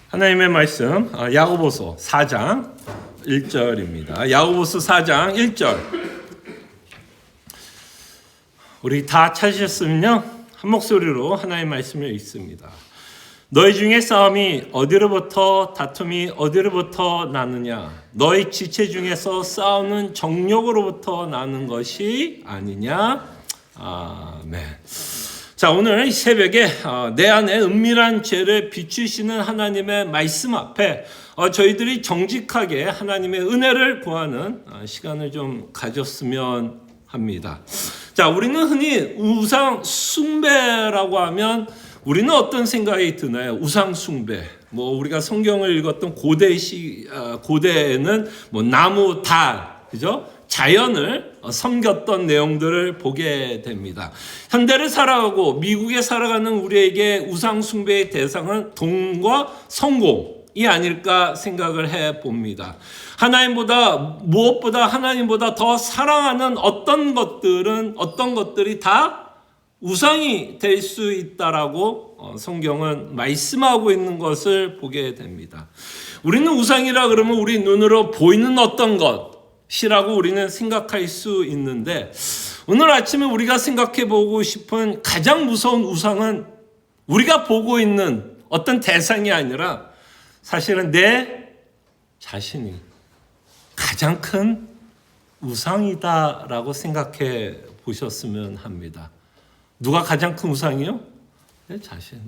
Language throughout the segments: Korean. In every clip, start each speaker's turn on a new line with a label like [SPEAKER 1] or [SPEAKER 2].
[SPEAKER 1] 하나님의 말씀 야고보서 4장 1절입니다. 야고보서 4장 1절. 우리 다 찾으셨으면요, 한 목소리로 하나님의 말씀을 읽습니다. 너희 중에 싸움이 어디로부터, 다툼이 어디로부터 나느냐? 너희 지체 중에서 싸우는 정욕으로부터 나는 것이 아니냐? 아멘. 자, 오늘 이 새벽에 내 안에 은밀한 죄를 비추시는 하나님의 말씀 앞에 저희들이 정직하게 하나님의 은혜를 구하는 시간을 좀 가졌으면 합니다. 자, 우리는 흔히 우상 숭배라고 하면 우리는 어떤 생각이 드나요? 우상 숭배. 우리가 성경을 읽었던 고대에는 나무, 달, 그죠? 자연을 섬겼던 내용들을 보게 됩니다. 현대를 살아가고 미국에 살아가는 우리에게 우상 숭배의 대상은 돈과 성공이 아닐까 생각을 해봅니다. 무엇보다 하나님보다 더 사랑하는 어떤 것들이 다 우상이 될 수 있다라고 성경은 말씀하고 있는 것을 보게 됩니다. 우리는 우상이라 그러면 우리 눈으로 보이는 어떤 것이라고 우리는 생각할 수 있는데, 오늘 아침에 우리가 생각해 보고 싶은 가장 무서운 우상은 우리가 보고 있는 어떤 대상이 아니라 사실은 내 자신이 가장 큰 우상이다라고 생각해 보셨으면 합니다. 누가 가장 큰 우상이요? 내 자신.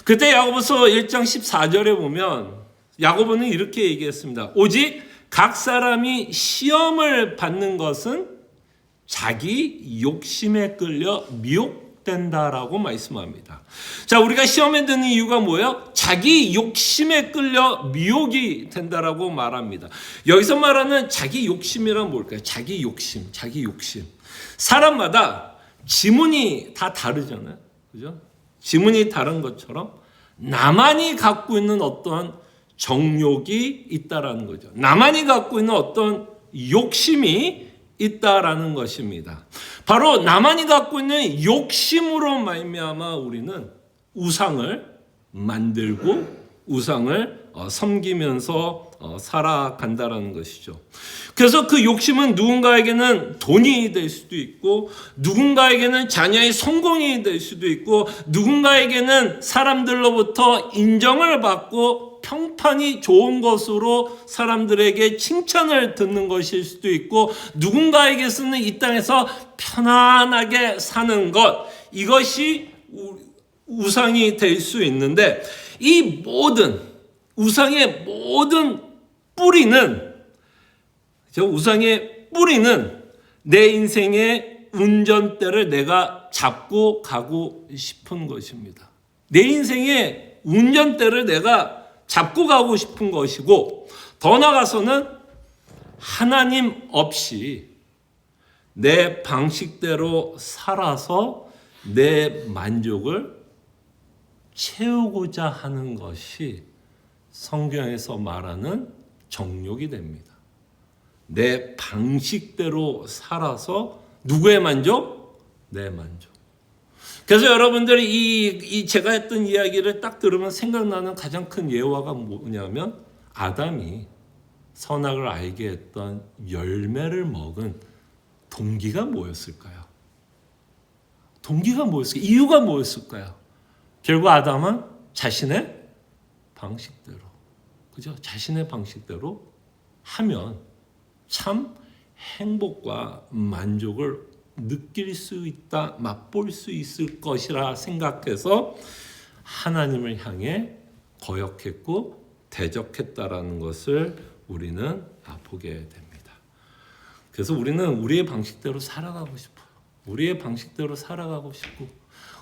[SPEAKER 1] 그때 야고보서 1장 14절에 보면 야고보는 이렇게 얘기했습니다. 오직 각 사람이 시험을 받는 것은 자기 욕심에 끌려 미혹된다라고 말씀합니다. 자, 우리가 시험에 드는 이유가 뭐예요? 자기 욕심에 끌려 미혹이 된다라고 말합니다. 여기서 말하는 자기 욕심이란 뭘까요? 자기 욕심. 사람마다 지문이 다 다르잖아요. 그죠? 지문이 다른 것처럼 나만이 갖고 있는 어떤 정욕이 있다라는 거죠. 나만이 갖고 있는 어떤 욕심이 있다라는 것입니다. 바로 나만이 갖고 있는 욕심으로 말미암아 우리는 우상을 만들고 우상을 섬기면서 살아간다라는 것이죠. 그래서 그 욕심은 누군가에게는 돈이 될 수도 있고, 누군가에게는 자녀의 성공이 될 수도 있고, 누군가에게는 사람들로부터 인정을 받고 평판이 좋은 것으로 사람들에게 칭찬을 듣는 것일 수도 있고, 누군가에게서는 이 땅에서 편안하게 사는 것, 이것이 우상이 될 수 있는데, 이 모든 우상의 모든 뿌리는 내 인생의 운전대를 내가 잡고 가고 싶은 것입니다. 내 인생의 운전대를 내가 잡고 가고 싶은 것이고, 더 나아가서는 하나님 없이 내 방식대로 살아서 내 만족을 채우고자 하는 것이 성경에서 말하는 정욕이 됩니다. 내 방식대로 살아서 누구의 만족? 내 만족. 그래서 여러분들이 제가 했던 이야기를 딱 들으면 생각나는 가장 큰 예화가 뭐냐면, 아담이 선악을 알게 했던 열매를 먹은 동기가 뭐였을까요? 이유가 뭐였을까요? 결국 아담은 자신의 방식대로, 그죠? 자신의 방식대로 하면 참 행복과 만족을 느낄 수 있다, 맛볼 수 있을 것이라 생각해서 하나님을 향해 거역했고 대적했다라는 것을 우리는 보게 됩니다. 그래서 우리는 우리의 방식대로 살아가고 싶어요. 우리의 방식대로 살아가고 싶고,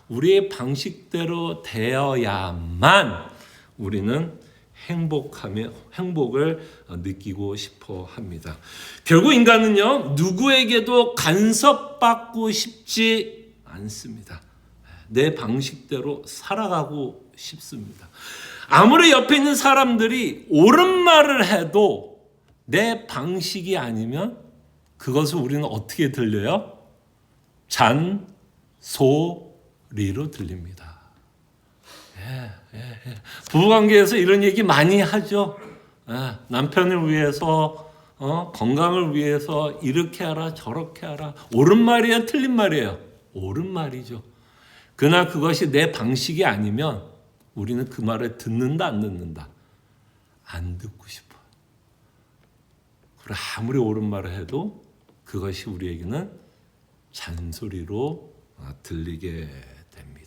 [SPEAKER 1] 우리의 방식대로 되어야만 우리는 행복을 느끼고 싶어 합니다. 결국 인간은요, 누구에게도 간섭받고 싶지 않습니다. 내 방식대로 살아가고 싶습니다. 아무리 옆에 있는 사람들이 옳은 말을 해도 내 방식이 아니면 그것을 우리는 어떻게 들려요? 잔소리로 들립니다. 부부관계에서 이런 얘기 많이 하죠. 남편을 위해서 건강을 위해서 이렇게 하라 저렇게 하라. 옳은 말이야 틀린 말이에요? 옳은 말이죠. 그러나 그것이 내 방식이 아니면 우리는 그 말을 듣는다 안 듣는다? 안 듣고 싶어요. 그리고 아무리 옳은 말을 해도 그것이 우리에게는 잔소리로 들리게 됩니다.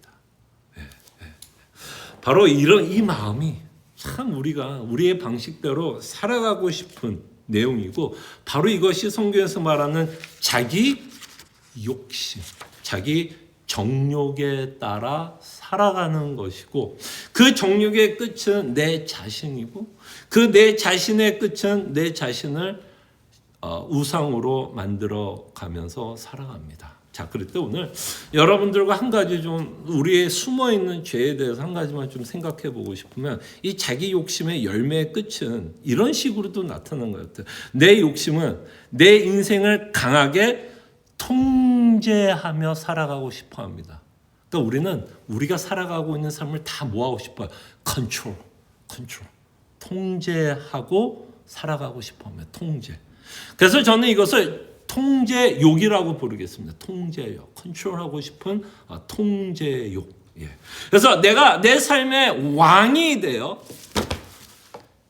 [SPEAKER 1] 바로 이 마음이 참 우리가 우리의 방식대로 살아가고 싶은 내용이고, 바로 이것이 성경에서 말하는 자기 욕심, 자기 정욕에 따라 살아가는 것이고, 그 정욕의 끝은 내 자신이고, 그 내 자신의 끝은 내 자신을 우상으로 만들어 가면서 살아갑니다. 자, 그럴 때 오늘 여러분들과 한 가지 좀 우리의 숨어있는 죄에 대해서 한 가지만 좀 생각해 보고 싶으면, 이 자기 욕심의 열매의 끝은 이런 식으로도 나타난 것 같아요. 내 욕심은 내 인생을 강하게 통제하며 살아가고 싶어 합니다. 그러니까 우리는 우리가 살아가고 있는 삶을 다 뭐하고 싶어요? 컨트롤. 통제하고 살아가고 싶어 합니다. 통제. 그래서 저는 이것을 통제욕이라고 부르겠습니다. 통제욕. 컨트롤하고 싶은 통제욕. 그래서 내가 내 삶의 왕이 되어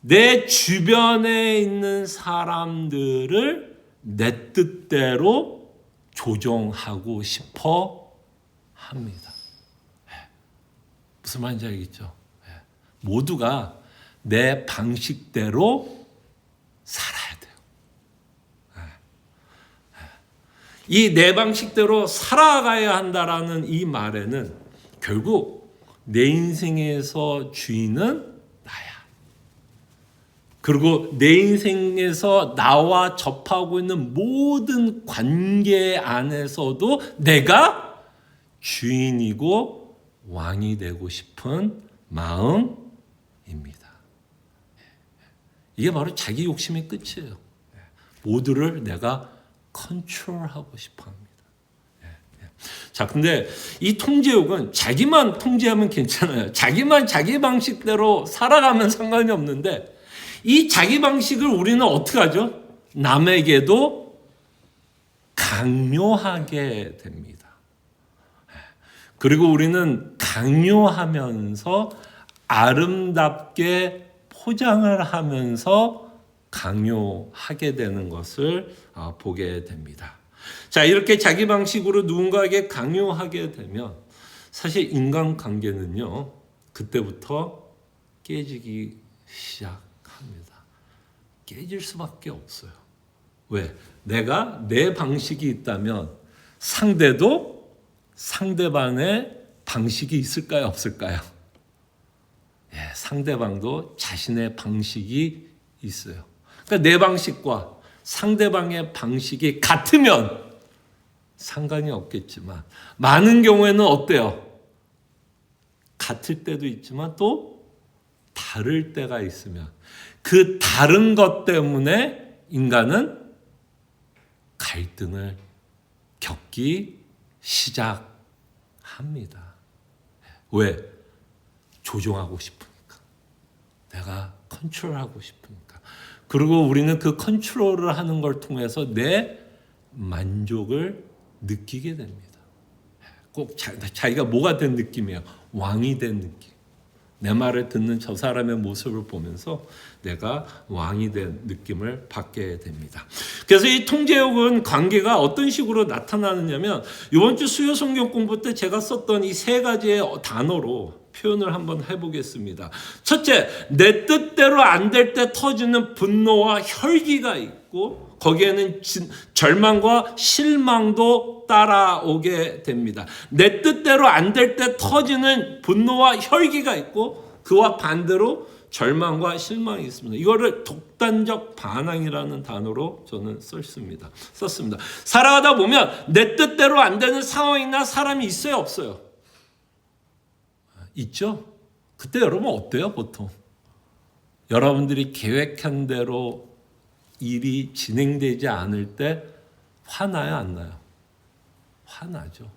[SPEAKER 1] 내 주변에 있는 사람들을 내 뜻대로 조종하고 싶어 합니다. 무슨 말인지 알겠죠? 모두가 내 방식대로 살아야 돼요. 이 내 방식대로 살아가야 한다라는 이 말에는 결국 내 인생에서 주인은 나야. 그리고 내 인생에서 나와 접하고 있는 모든 관계 안에서도 내가 주인이고 왕이 되고 싶은 마음입니다. 이게 바로 자기 욕심의 끝이에요. 모두를 내가 컨트롤하고 싶어 합니다. 자, 근데 이 통제욕은 자기만 통제하면 괜찮아요. 자기만 자기 방식대로 살아가면 상관이 없는데, 이 자기 방식을 우리는 어떻게 하죠? 남에게도 강요하게 됩니다. 그리고 우리는 강요하면서 아름답게 포장을 하면서 강요하게 되는 것을 보게 됩니다. 자, 이렇게 자기 방식으로 누군가에게 강요하게 되면 사실 인간관계는요, 그때부터 깨지기 시작합니다. 깨질 수밖에 없어요. 왜? 내가 내 방식이 있다면 상대도 상대방의 방식이 있을까요? 없을까요? 상대방도 자신의 방식이 있어요. 그러니까 내 방식과 상대방의 방식이 같으면 상관이 없겠지만, 많은 경우에는 어때요? 같을 때도 있지만 또 다를 때가 있으면 그 다른 것 때문에 인간은 갈등을 겪기 시작합니다. 왜? 조종하고 싶으니까. 내가 컨트롤하고 싶으니까. 그리고 우리는 그 컨트롤을 하는 걸 통해서 내 만족을 느끼게 됩니다. 꼭 자기가 뭐가 된 느낌이에요? 왕이 된 느낌. 내 말을 듣는 저 사람의 모습을 보면서 내가 왕이 된 느낌을 받게 됩니다. 그래서 이 통제욕은 관계가 어떤 식으로 나타나느냐면, 이번 주 수요 성경 공부 때 제가 썼던 이 세 가지의 단어로 표현을 한번 해보겠습니다. 첫째, 내 뜻대로 안 될 때 터지는 분노와 혈기가 있고, 거기에는 절망과 실망도 따라오게 됩니다. 내 뜻대로 안 될 때 터지는 분노와 혈기가 있고, 그와 반대로 절망과 실망이 있습니다. 이거를 독단적 반항이라는 단어로 저는 썼습니다. 살아가다 보면 내 뜻대로 안 되는 상황이나 사람이 있어요, 없어요? 있죠? 그때 여러분 어때요, 보통? 여러분들이 계획한 대로 일이 진행되지 않을 때 화나요, 안 나요? 화나죠.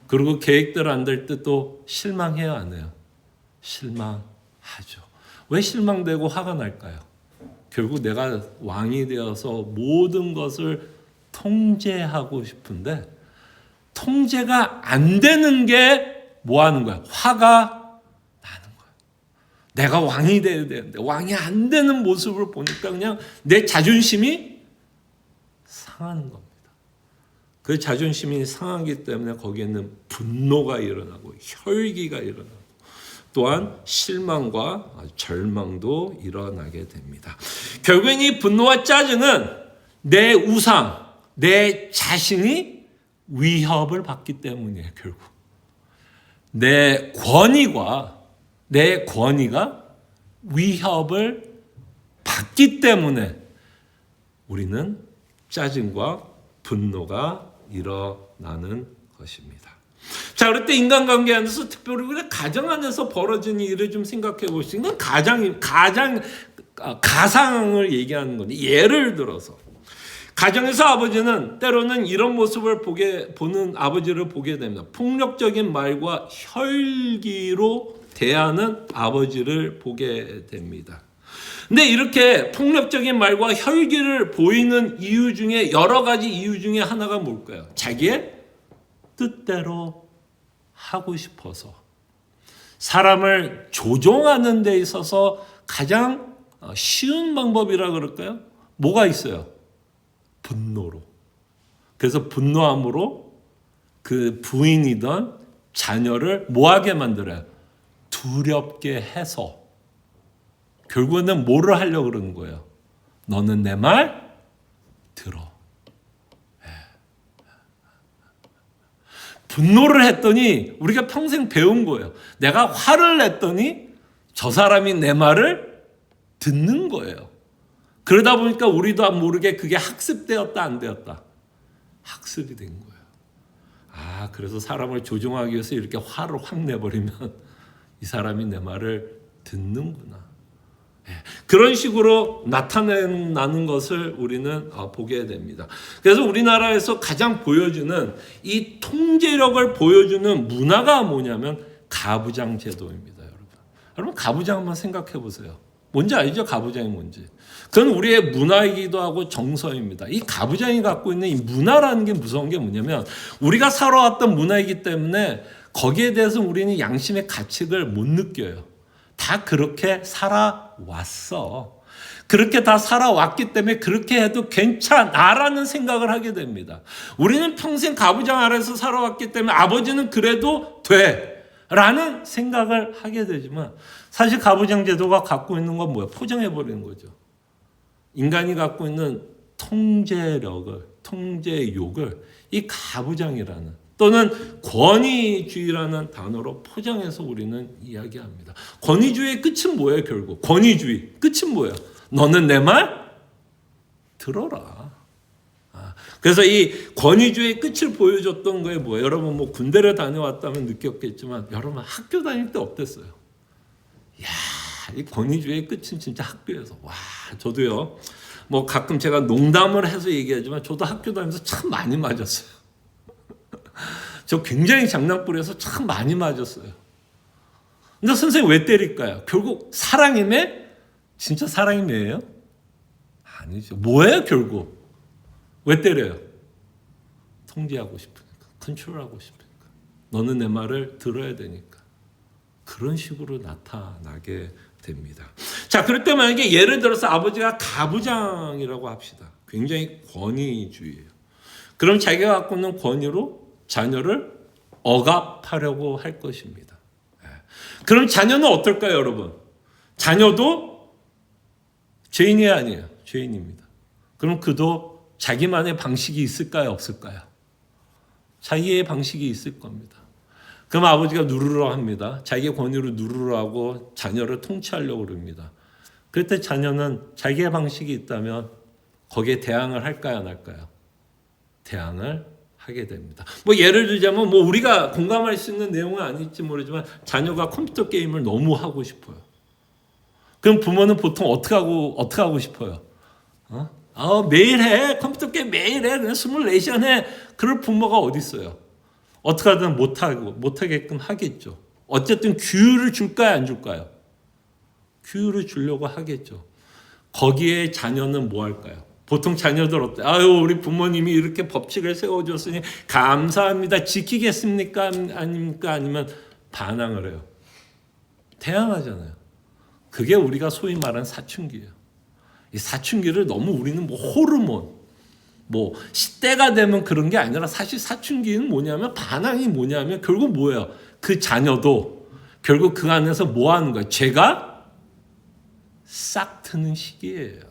[SPEAKER 1] 그리고 계획대로 안 될 때 또 실망해요, 안 해요? 실망하죠. 왜 실망되고 화가 날까요? 결국 내가 왕이 되어서 모든 것을 통제하고 싶은데 통제가 안 되는 게 뭐 하는 거야? 화가 나는 거야. 내가 왕이 돼야 되는데 왕이 안 되는 모습을 보니까 그냥 내 자존심이 상하는 겁니다. 그 자존심이 상하기 때문에 거기에는 분노가 일어나고 혈기가 일어나고 또한 실망과 절망도 일어나게 됩니다. 결국엔 이 분노와 짜증은 내 우상, 내 자신이 위협을 받기 때문이에요. 결국 내 권위가 위협을 받기 때문에 우리는 짜증과 분노가 일어나는 것입니다. 자, 그럴 때 인간관계 안에서 특별히 우리 가정 안에서 벌어지는 일을 좀 생각해 보시면 가상을 얘기하는 건데 예를 들어서 가정에서 아버지는 때로는 이런 모습을 보는 아버지를 보게 됩니다. 폭력적인 말과 혈기로 대하는 아버지를 보게 됩니다. 근데 이렇게 폭력적인 말과 혈기를 보이는 이유 중에 여러 가지 이유 중에 하나가 뭘까요? 자기의 뜻대로 하고 싶어서 사람을 조종하는 데 있어서 가장 쉬운 방법이라 그럴까요? 뭐가 있어요? 분노로. 그래서 분노함으로 그 부인이던 자녀를 뭐하게 만들어요? 두렵게 해서 결국에는 뭐를 하려고 그러는 거예요? 너는 내 말 들어. 분노를 했더니 우리가 평생 배운 거예요. 내가 화를 냈더니 저 사람이 내 말을 듣는 거예요. 그러다 보니까 우리도 모르게 그게 학습되었다 안 되었다? 학습이 된 거예요. 그래서 사람을 조종하기 위해서 이렇게 화를 확 내버리면 이 사람이 내 말을 듣는구나. 그런 식으로 나타나는 것을 우리는 보게 됩니다. 그래서 우리나라에서 가장 보여주는 이 통제력을 보여주는 문화가 뭐냐면 가부장 제도입니다. 여러분 가부장 한번 생각해 보세요. 뭔지 알죠? 가부장이 뭔지. 그건 우리의 문화이기도 하고 정서입니다. 이 가부장이 갖고 있는 이 문화라는 게 무서운 게 뭐냐면 우리가 살아왔던 문화이기 때문에 거기에 대해서 우리는 양심의 가책을 못 느껴요. 다 그렇게 살아왔어. 그렇게 다 살아왔기 때문에 그렇게 해도 괜찮아라는 생각을 하게 됩니다. 우리는 평생 가부장 아래서 살아왔기 때문에 아버지는 그래도 돼 라는 생각을 하게 되지만 사실 가부장 제도가 갖고 있는 건 뭐야? 포장해버리는 거죠. 인간이 갖고 있는 통제력을, 통제욕을 이 가부장이라는 또는 권위주의라는 단어로 포장해서 우리는 이야기합니다. 권위주의의 끝은 뭐예요? 결국 권위주의 끝은 뭐예요? 너는 내 말 들어라. 그래서 이 권위주의의 끝을 보여줬던 거에 뭐예요? 여러분 뭐 군대를 다녀왔다면 느꼈겠지만 여러분 학교 다닐 때 어땠어요? 이 권위주의의 끝은 진짜 학교에서 저도요. 뭐 가끔 제가 농담을 해서 얘기하지만 저도 학교 다니면서 참 많이 맞았어요. 저 굉장히 장난꾸러기여서 참 많이 맞았어요. 근데 선생님 왜 때릴까요? 결국 사랑임에 진짜 사랑임이에요? 아니죠. 뭐예요 결국? 왜 때려요? 통제하고 싶으니까, 컨트롤하고 싶으니까. 너는 내 말을 들어야 되니까. 그런 식으로 나타나게 됩니다. 자, 그럴 때 만약에 예를 들어서 아버지가 가부장이라고 합시다. 굉장히 권위주의예요. 그럼 자기가 갖고 있는 권위로 자녀를 억압하려고 할 것입니다. 그럼 자녀는 어떨까요, 여러분? 자녀도 죄인이 아니에요. 죄인입니다. 그럼 그도 자기만의 방식이 있을까요, 없을까요? 자기의 방식이 있을 겁니다. 그럼 아버지가 누르러 합니다. 자기의 권위로 누르러 하고 자녀를 통치하려고 그럽니다. 그럴 때 자녀는 자기의 방식이 있다면 거기에 대항을 할까요, 안 할까요? 대항을 하게 됩니다. 뭐 예를 들자면 뭐 우리가 공감할 수 있는 내용은 아닐지 모르지만 자녀가 컴퓨터 게임을 너무 하고 싶어요. 그럼 부모는 보통 어떻게 하고 싶어요? 매일 해. 컴퓨터 게임 매일 해. 그냥 24시간 해. 그럴 부모가 어디 있어요? 어떻게 하든 못하게끔 하겠죠. 어쨌든 규율을 줄까요, 안 줄까요? 규율을 주려고 하겠죠. 거기에 자녀는 뭐 할까요? 보통 자녀들 어때? 아유, 우리 부모님이 이렇게 법칙을 세워줬으니 감사합니다. 지키겠습니까? 아닙니까? 아니면 반항을 해요. 태양하잖아요. 그게 우리가 소위 말하는 사춘기예요. 이 사춘기를 너무 우리는 뭐 호르몬, 뭐 시대가 되면 그런 게 아니라 사실 사춘기는 뭐냐면 반항이 뭐냐면 결국 뭐예요? 그 자녀도 결국 그 안에서 뭐 하는 거예요? 죄가 싹 트는 시기예요.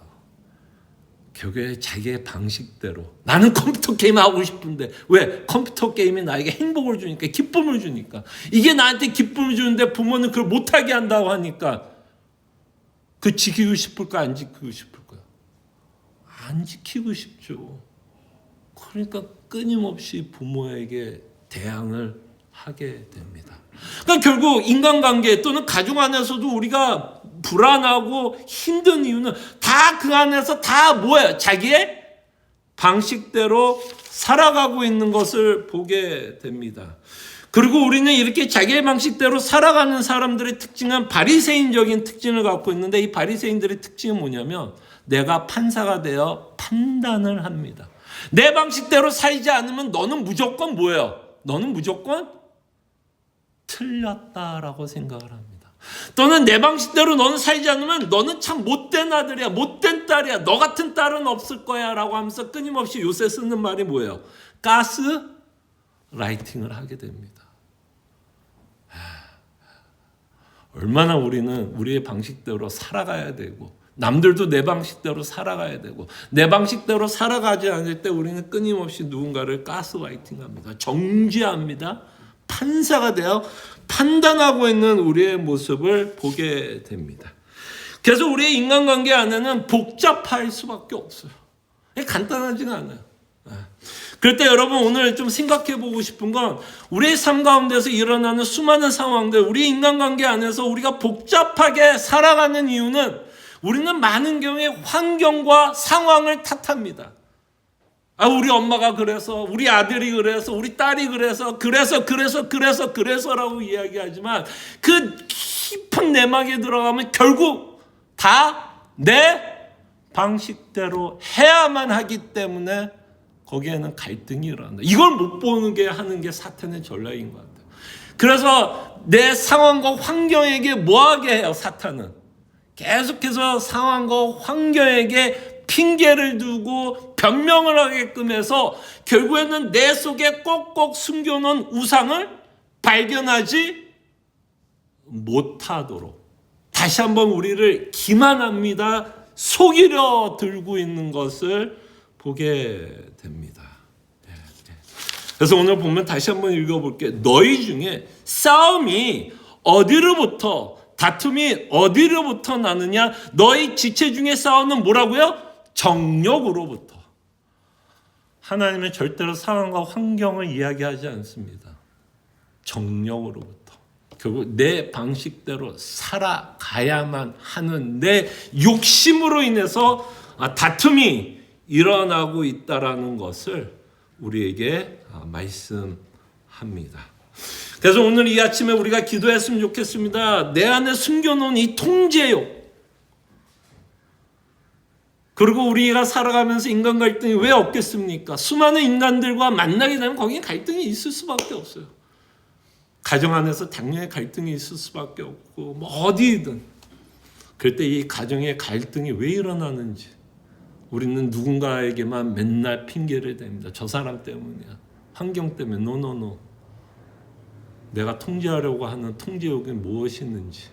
[SPEAKER 1] 결국에 자기의 방식대로 나는 컴퓨터 게임 하고 싶은데 왜? 컴퓨터 게임이 나에게 행복을 주니까 기쁨을 주니까 이게 나한테 기쁨을 주는데 부모는 그걸 못하게 한다고 하니까 그 지키고 싶을까 안 지키고 싶을까요? 안 지키고 싶죠. 그러니까 끊임없이 부모에게 대항을 하게 됩니다. 그러니까 결국 인간관계 또는 가족 안에서도 우리가 불안하고 힘든 이유는 다 그 안에서 다 뭐예요? 자기의 방식대로 살아가고 있는 것을 보게 됩니다. 그리고 우리는 이렇게 자기의 방식대로 살아가는 사람들의 특징은 바리새인적인 특징을 갖고 있는데 이 바리새인들의 특징은 뭐냐면 내가 판사가 되어 판단을 합니다. 내 방식대로 살지 않으면 너는 무조건 뭐예요? 너는 무조건 틀렸다라고 생각을 합니다. 또는 내 방식대로 너는 살지 않으면 너는 참 못된 아들이야, 못된 딸이야, 너 같은 딸은 없을 거야 라고 하면서 끊임없이 요새 쓰는 말이 뭐예요? 가스 라이팅을 하게 됩니다. 얼마나 우리는 우리의 방식대로 살아가야 되고 남들도 내 방식대로 살아가야 되고 내 방식대로 살아가지 않을 때 우리는 끊임없이 누군가를 가스라이팅합니다. 정죄합니다. 판사가 되어 판단하고 있는 우리의 모습을 보게 됩니다. 그래서 우리의 인간관계 안에는 복잡할 수밖에 없어요. 간단하지가 않아요. 그럴 때 여러분 오늘 좀 생각해 보고 싶은 건 우리의 삶 가운데서 일어나는 수많은 상황들, 우리 인간관계 안에서 우리가 복잡하게 살아가는 이유는 우리는 많은 경우에 환경과 상황을 탓합니다. 우리 엄마가 그래서, 우리 아들이 그래서, 우리 딸이 그래서라고 이야기하지만 그 깊은 내막에 들어가면 결국 다 내 방식대로 해야만 하기 때문에 거기에는 갈등이 일어난다. 이걸 못 보는 게 하는 게 사탄의 전략인 것 같아요. 그래서 내 상황과 환경에게 뭐하게 해요, 사탄은? 계속해서 상황과 환경에게 핑계를 두고 변명을 하게끔 해서 결국에는 내 속에 꼭꼭 숨겨놓은 우상을 발견하지 못하도록 다시 한번 우리를 기만합니다. 속이려 들고 있는 것을 보게 됩니다. 그래서 오늘 보면 다시 한번 읽어볼게요. 너희 중에 싸움이 어디로부터 다툼이 어디로부터 나느냐? 너희 지체 중에 싸우는 뭐라고요? 정욕으로부터. 하나님은 절대로 상황과 환경을 이야기하지 않습니다. 정욕으로부터. 결국 내 방식대로 살아가야만 하는 내 욕심으로 인해서 다툼이 일어나고 있다라는 것을 우리에게 말씀합니다. 그래서 오늘 이 아침에 우리가 기도했으면 좋겠습니다. 내 안에 숨겨놓은 이 통제욕, 그리고 우리가 살아가면서 인간 갈등이 왜 없겠습니까? 수많은 인간들과 만나게 되면 거기에 갈등이 있을 수밖에 없어요. 가정 안에서 당연히 갈등이 있을 수밖에 없고 뭐 어디든. 그럴 때 이 가정의 갈등이 왜 일어나는지 우리는 누군가에게만 맨날 핑계를 댑니다. 저 사람 때문이야. 환경 때문에. 노노노. 내가 통제하려고 하는 통제욕이 무엇이 있는지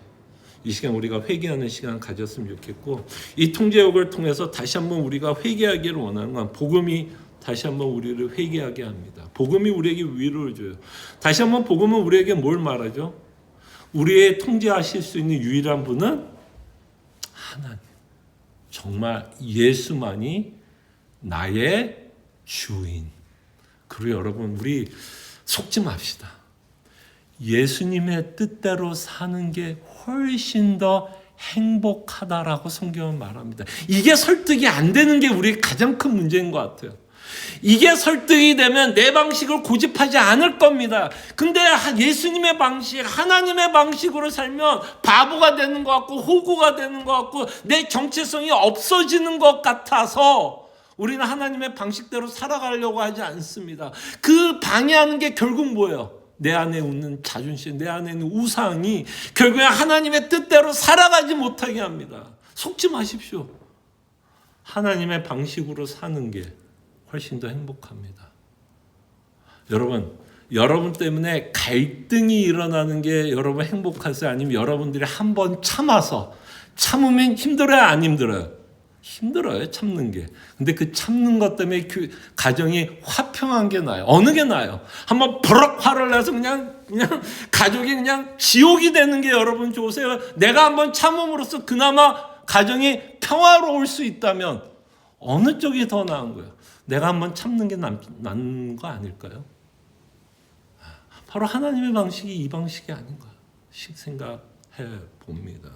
[SPEAKER 1] 이 시간 우리가 회개하는 시간 가졌으면 좋겠고, 이 통제욕을 통해서 다시 한번 우리가 회개하기를 원하는 건 복음이 다시 한번 우리를 회개하게 합니다. 복음이 우리에게 위로를 줘요. 다시 한번 복음은 우리에게 뭘 말하죠? 우리의 통제하실 수 있는 유일한 분은 하나님. 정말 예수만이 나의 주인. 그리고 여러분 우리 속지 맙시다. 예수님의 뜻대로 사는 게 훨씬 더 행복하다라고 성경은 말합니다. 이게 설득이 안 되는 게 우리의 가장 큰 문제인 것 같아요. 이게 설득이 되면 내 방식을 고집하지 않을 겁니다. 근데 예수님의 방식, 하나님의 방식으로 살면 바보가 되는 것 같고 호구가 되는 것 같고 내 정체성이 없어지는 것 같아서 우리는 하나님의 방식대로 살아가려고 하지 않습니다. 그 방해하는 게 결국 뭐예요? 내 안에 있는 자존심, 내 안에 있는 우상이 결국에 하나님의 뜻대로 살아가지 못하게 합니다. 속지 마십시오. 하나님의 방식으로 사는 게 훨씬 더 행복합니다. 여러분 때문에 갈등이 일어나는 게 여러분 행복하세요? 아니면 여러분들이 한번 참으면 힘들어요? 안 힘들어요? 힘들어요, 참는 게. 근데 그 참는 것 때문에 가정이 화평한 게 나아요. 어느 게 나아요? 한번 버럭 화를 내서 그냥 가족이 그냥 지옥이 되는 게 여러분 좋으세요? 내가 한번 참음으로써 그나마 가정이 평화로울 수 있다면 어느 쪽이 더 나은 거예요? 내가 한번 참는 게 나은 거 아닐까요? 바로 하나님의 방식이 이 방식이 아닌가 생각해 봅니다.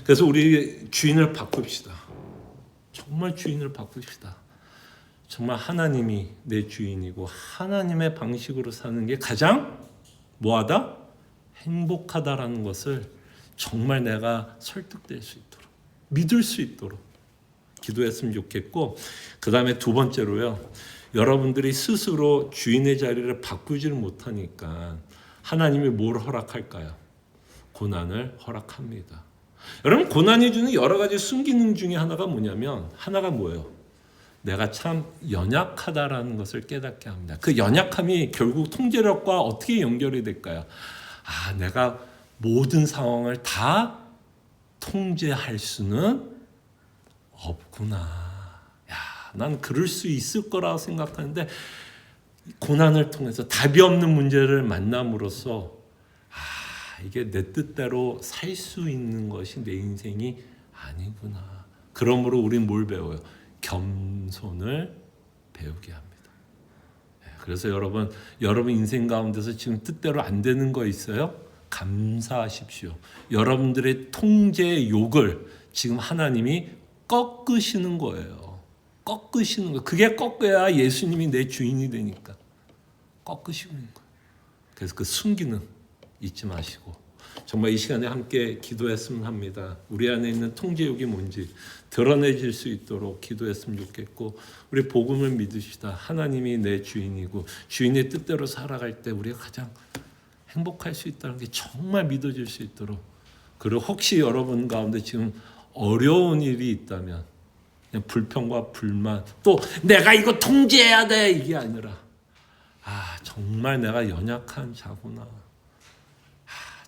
[SPEAKER 1] 그래서 우리 주인을 바꿉시다. 정말 주인을 바꿉시다. 정말 하나님이 내 주인이고 하나님의 방식으로 사는 게 가장 뭐하다? 행복하다라는 것을 정말 내가 설득될 수 있도록, 믿을 수 있도록 기도했으면 좋겠고, 그 다음에 두 번째로요, 여러분들이 스스로 주인의 자리를 바꾸지를 못하니까 하나님이 뭘 허락할까요? 고난을 허락합니다. 여러분, 고난이 주는 여러 가지 순기능 중에 하나가 뭐냐면, 하나가 뭐예요? 내가 참 연약하다라는 것을 깨닫게 합니다. 그 연약함이 결국 통제력과 어떻게 연결이 될까요? 내가 모든 상황을 다 통제할 수는 없구나. 난 그럴 수 있을 거라고 생각하는데 고난을 통해서 답이 없는 문제를 만남으로써 이게 내 뜻대로 살 수 있는 것이 내 인생이 아니구나. 그러므로 우린 뭘 배워요? 겸손을 배우게 합니다. 그래서 여러분 인생 가운데서 지금 뜻대로 안 되는 거 있어요? 감사하십시오. 여러분들의 통제의 욕을 지금 하나님이 꺾으시는 거예요. 꺾으시는 거. 그게 꺾여야 예수님이 내 주인이 되니까 꺾으시는 거예요. 그래서 그 순기능 잊지 마시고 정말 이 시간에 함께 기도했으면 합니다. 우리 안에 있는 통제욕이 뭔지 드러내질 수 있도록 기도했으면 좋겠고, 우리 복음을 믿으시다. 하나님이 내 주인이고 주인의 뜻대로 살아갈 때 우리가 가장 행복할 수 있다는 게 정말 믿어질 수 있도록, 그리고 혹시 여러분 가운데 지금 어려운 일이 있다면 그냥 불평과 불만, 또 내가 이거 통제해야 돼 이게 아니라 정말 내가 연약한 자구나,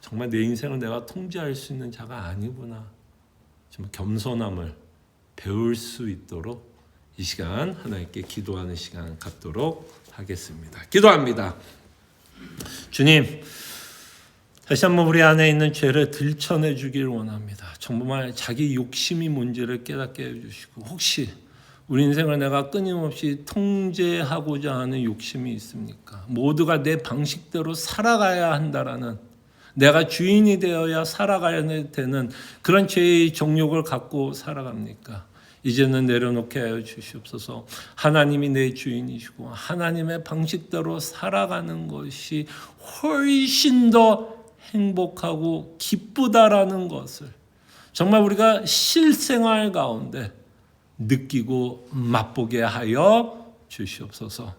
[SPEAKER 1] 정말 내 인생을 내가 통제할 수 있는 자가 아니구나, 정말 겸손함을 배울 수 있도록 이 시간 하나님께 기도하는 시간 갖도록 하겠습니다. 기도합니다. 주님, 다시 한번 우리 안에 있는 죄를 들춰내 주기를 원합니다. 정말 자기 욕심이 뭔지를 깨닫게 해주시고, 혹시 우리 인생을 내가 끊임없이 통제하고자 하는 욕심이 있습니까? 모두가 내 방식대로 살아가야 한다라는, 내가 주인이 되어야 살아가야 되는 그런 죄의 정욕을 갖고 살아갑니까? 이제는 내려놓게 하여 주시옵소서. 하나님이 내 주인이시고 하나님의 방식대로 살아가는 것이 훨씬 더 행복하고 기쁘다라는 것을 정말 우리가 실생활 가운데 느끼고 맛보게 하여 주시옵소서.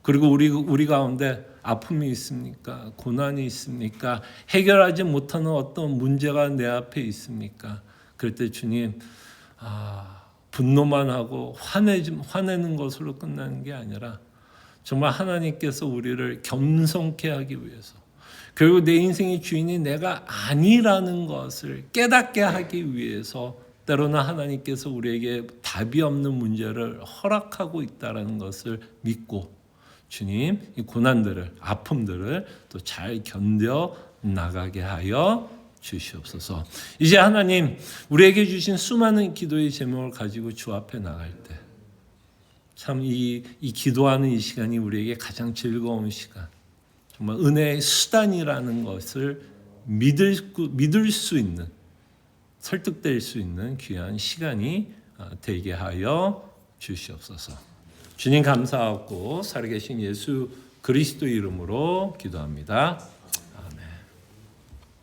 [SPEAKER 1] 그리고 우리 가운데 아픔이 있습니까? 고난이 있습니까? 해결하지 못하는 어떤 문제가 내 앞에 있습니까? 그럴 때 주님, 분노만 하고 화내는 것으로 끝나는 게 아니라 정말 하나님께서 우리를 겸손케 하기 위해서, 결국 내 인생의 주인이 내가 아니라는 것을 깨닫게 하기 위해서 때로는 하나님께서 우리에게 답이 없는 문제를 허락하고 있다는 것을 믿고, 주님, 이 고난들을, 아픔들을 또 잘 견뎌 나가게 하여 주시옵소서. 이제 하나님, 우리에게 주신 수많은 기도의 제목을 가지고 주 앞에 나갈 때 참 이 기도하는 이 시간이 우리에게 가장 즐거운 시간, 정말 은혜의 수단이라는 것을 믿을 수 있는, 설득될 수 있는 귀한 시간이 되게 하여 주시옵소서. 주님 감사하고 살아계신 예수 그리스도 이름으로 기도합니다.